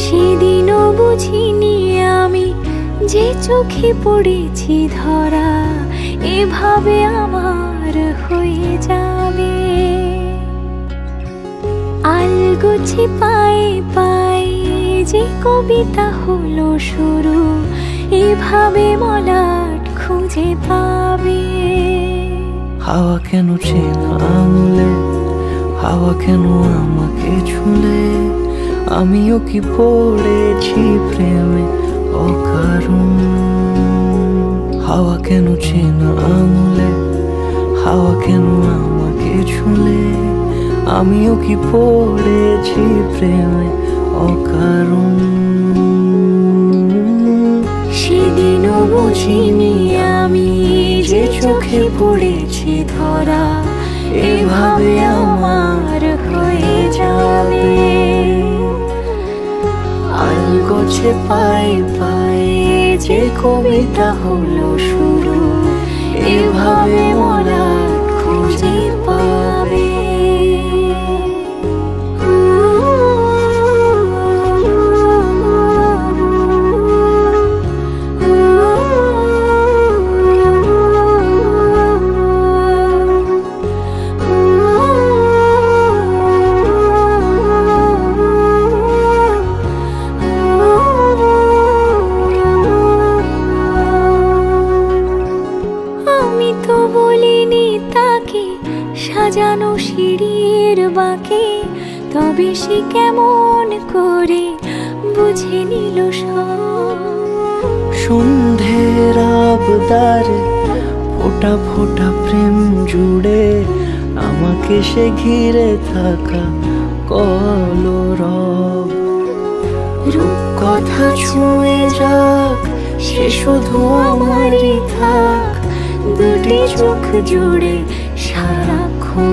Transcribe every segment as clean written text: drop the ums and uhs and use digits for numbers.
সেদিনও বুঝিনি আমি যে চোখে পড়েছি ধরা এভাবে আমার হয়ে যাবে। আলগোছে পায়ে পায়ে যে কবিতা হলো শুরু এভাবে মলাট খুঁজে পাবে। হাওয়া কেন চেনা আঙুলে, হাওয়া কেন আমাকে ছুলে, আমিও কি পড়েছি প্রেমে অকারণ। হাওয়া কেন চেনা আঙুলে, হাওয়া কেন আমাকে ছুলে, আমিও কি পড়েছি প্রেমে অকারণ। সেদিনও বুঝিনি আমি যে চোখে পড়েছি ধরা এভাবে আমার হয়ে যাবে। আলগোছে পায়ে পায়ে যে কবিতা হলো শুরু এভাবে মলাট খুঁজে পাবে। বলিনি তাকে সাজানো সিঁড়ির বাঁকে, তবে সে কেমন করে বুঝে নিল সব। সন্ধ্যের আবদারে ফোঁটা ফোঁটা প্রেম জুড়ে আমাকে সে ঘিরে থাকা কলরব। রূপকথা ছুঁয়ে যাক সে শুধু আমারই থাক, দুটি চোখ জুড়ে সারাক্ষণ।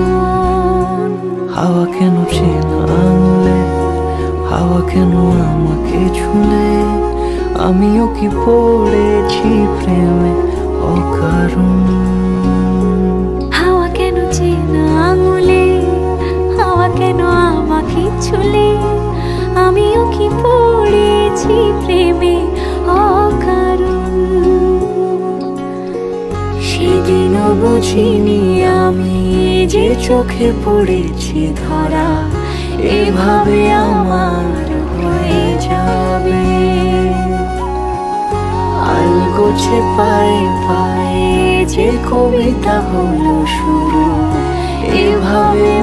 হাওয়া কেন চেনা আঙুলে, হাওয়া কেন আমাকে ছুলে, আমিও কি পড়েছি প্রেমে অকারণ। হাওয়া কেন চেনা আঙুলে, হাওয়া কেন আমাকে ছুলে, আমিও কি পড়েছি প্রেমে অকারণ। সেদিনও বুঝিনি আমি যে চোখে পড়েছি ধরা এভাবে আমার হয়ে যাবে। আলগোছে পায়ে পায়ে যে কবিতা হলো শুরু এভাবে